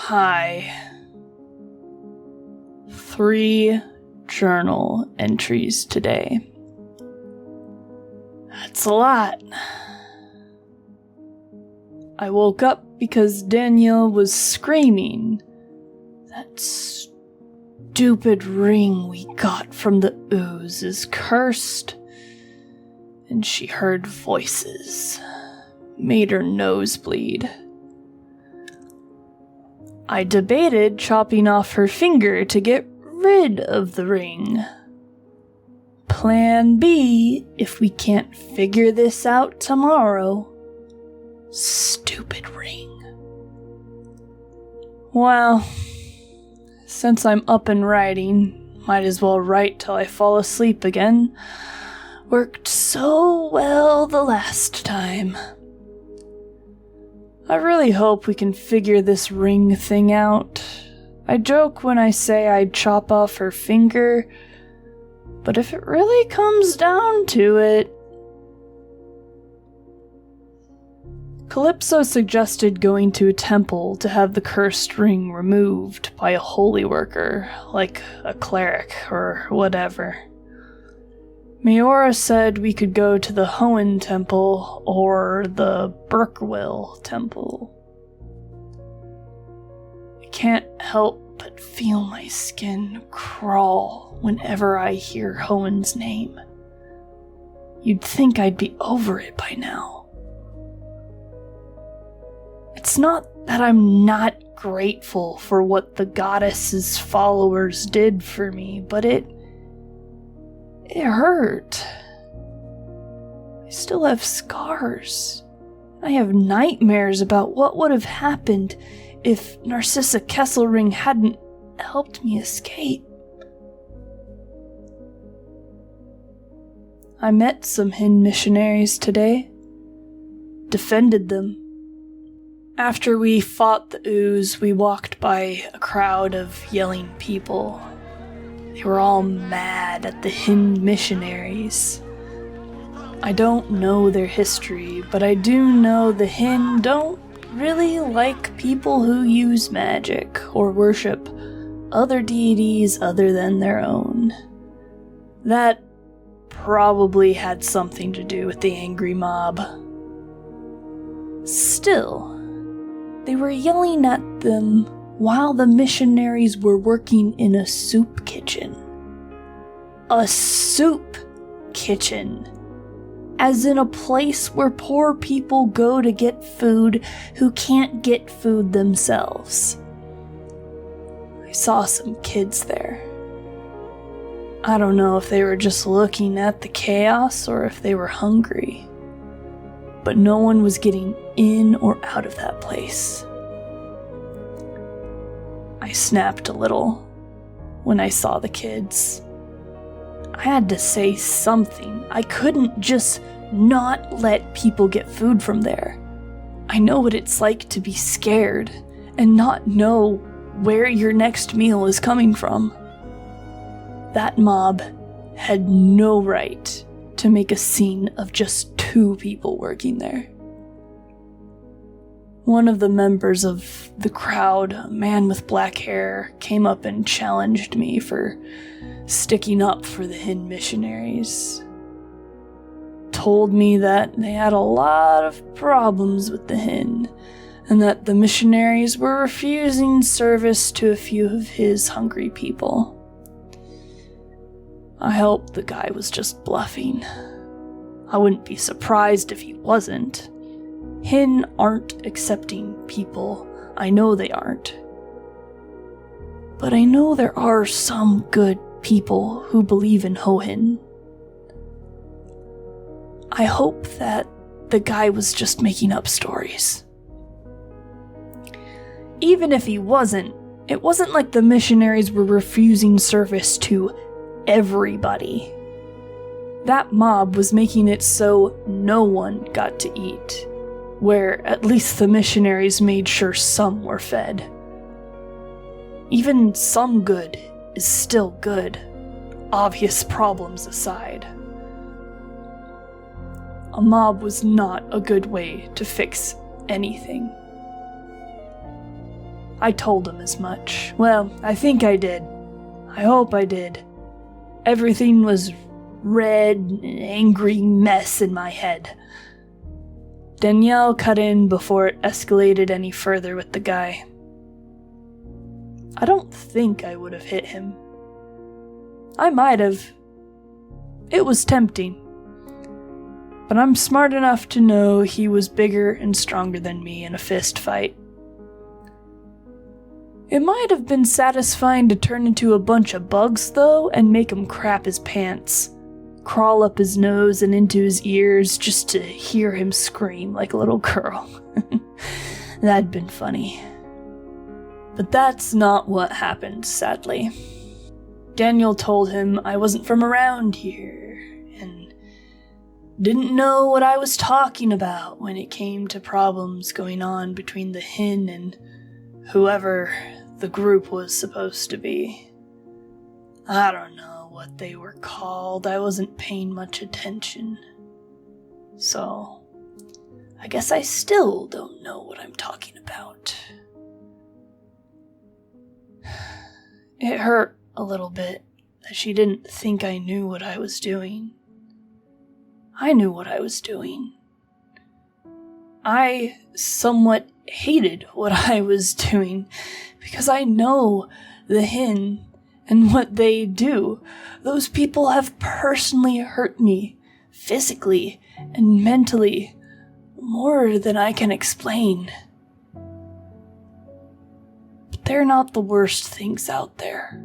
Hi. 3 journal entries today. That's a lot. I woke up because Danielle was screaming. That stupid ring we got from the ooze is cursed. And she heard voices. Made her nose bleed. I debated chopping off her finger to get rid of the ring. Plan B if we can't figure this out tomorrow. Stupid ring. Well, since I'm up and writing, might as well write till I fall asleep again. Worked so well the last time. I really hope we can figure this ring thing out. I joke when I say I'd chop off her finger, but if it really comes down to it... Calypso suggested going to a temple to have the cursed ring removed by a holy worker, like a cleric or whatever. Meora said we could go to the Hoenn Temple or the Burkwill Temple. I can't help but feel my skin crawl whenever I hear Hoenn's name. You'd think I'd be over it by now. It's not that I'm not grateful for what the goddess's followers did for me, but it hurt. I still have scars. I have nightmares about what would have happened if Narcissa Kesselring hadn't helped me escape. I met some Hin missionaries today. Defended them. After we fought the ooze, we walked by a crowd of yelling people. They were all mad at the Hin missionaries. I don't know their history, but I do know the Hin don't really like people who use magic or worship other deities other than their own. That probably had something to do with the angry mob. Still, they were yelling at them while the missionaries were working in a soup kitchen. A soup kitchen. As in a place where poor people go to get food who can't get food themselves. I saw some kids there. I don't know if they were just looking at the chaos or if they were hungry. But no one was getting in or out of that place. I snapped a little when I saw the kids. I had to say something. I couldn't just not let people get food from there. I know what it's like to be scared and not know where your next meal is coming from. That mob had no right to make a scene of just 2 people working there. One of the members of the crowd, a man with black hair, came up and challenged me for sticking up for the Hin missionaries. Told me that they had a lot of problems with the Hin, and that the missionaries were refusing service to a few of his hungry people. I hope the guy was just bluffing. I wouldn't be surprised if he wasn't. Hin aren't accepting people. I know they aren't. But I know there are some good people who believe in Hoenn. I hope that the guy was just making up stories. Even if he wasn't, it wasn't like the missionaries were refusing service to everybody. That mob was making it so no one got to eat, where at least the missionaries made sure some were fed. Even some good is still good, obvious problems aside. A mob was not a good way to fix anything. I told him as much. Well, I think I did. I hope I did. Everything was red, angry mess in my head. Danielle cut in before it escalated any further with the guy. I don't think I would have hit him. I might have. It was tempting. But I'm smart enough to know he was bigger and stronger than me in a fist fight. It might have been satisfying to turn into a bunch of bugs, though, and make him crap his pants, crawl up his nose and into his ears just to hear him scream like a little girl. That'd been funny. But that's not what happened, sadly. Daniel told him I wasn't from around here, and didn't know what I was talking about when it came to problems going on between the Hin and whoever the group was supposed to be. I don't know what they were called. I wasn't paying much attention. So, I guess I still don't know what I'm talking about. It hurt a little bit that she didn't think I knew what I was doing. I knew what I was doing. I somewhat hated what I was doing because I know the Hin and what they do. Those people have personally hurt me, physically and mentally, more than I can explain. But they're not the worst things out there.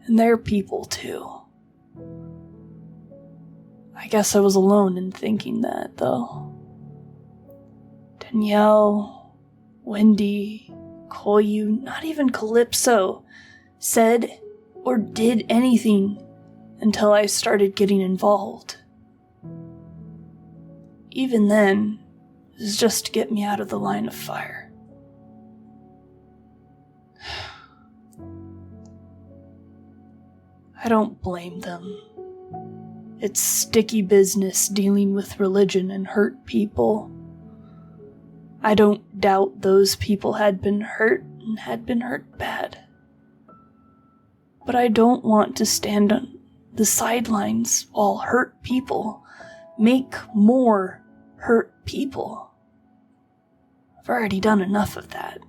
And they're people too. I guess I was alone in thinking that, though. Danielle, Wendy, Koyu, not even Calypso, said or did anything until I started getting involved. Even then, it was just to get me out of the line of fire. I don't blame them. It's sticky business dealing with religion and hurt people. I don't doubt those people had been hurt and had been hurt bad. But I don't want to stand on the sidelines while hurt people make more hurt people. I've already done enough of that.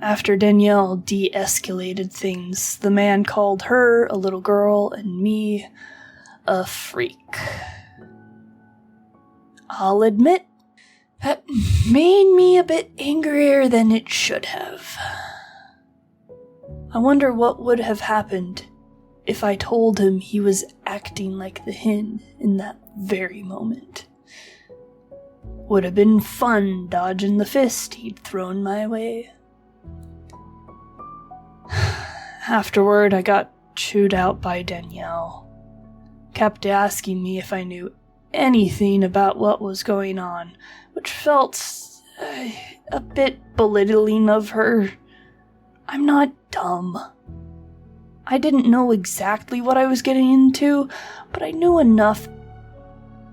After Danielle de-escalated things, the man called her a little girl and me a freak. I'll admit, that made me a bit angrier than it should have. I wonder what would have happened if I told him he was acting like the Hin in that very moment. Would have been fun dodging the fist he'd thrown my way. Afterward, I got chewed out by Danielle. Kept asking me if I knew anything about what was going on, which felt a bit belittling of her. I'm not dumb. I didn't know exactly what I was getting into, but I knew enough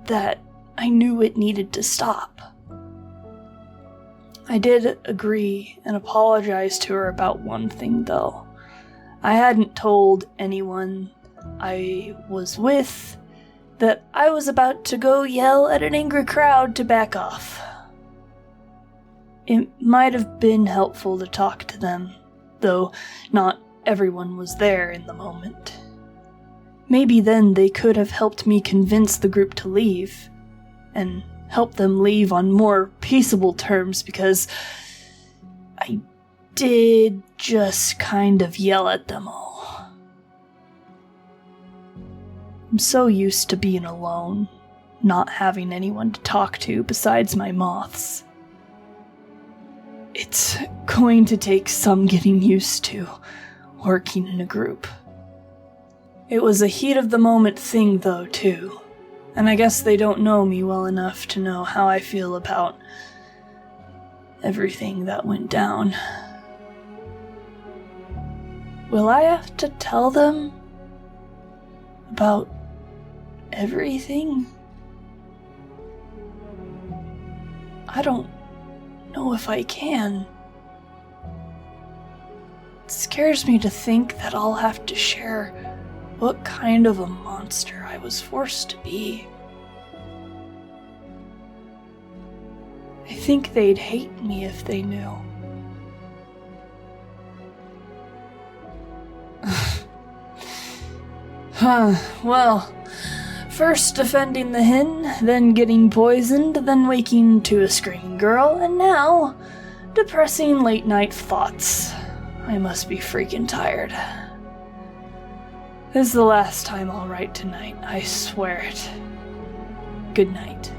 that I knew it needed to stop. I did agree and apologize to her about one thing, though. I hadn't told anyone I was with that I was about to go yell at an angry crowd to back off. It might have been helpful to talk to them, though not everyone was there in the moment. Maybe then they could have helped me convince the group to leave, and help them leave on more peaceable terms, because I did just kind of yell at them all. I'm so used to being alone, not having anyone to talk to besides my moths. It's going to take some getting used to working in a group. It was a heat of the moment thing though, too, and I guess they don't know me well enough to know how I feel about everything that went down. Will I have to tell them about everything? I don't know if I can. It scares me to think that I'll have to share what kind of a monster I was forced to be. I think they'd hate me if they knew. Well, first defending the hen, then getting poisoned, then waking to a screaming girl, and now depressing late-night thoughts. I must be freaking tired. This is the last time I'll write tonight, I swear it. Good night.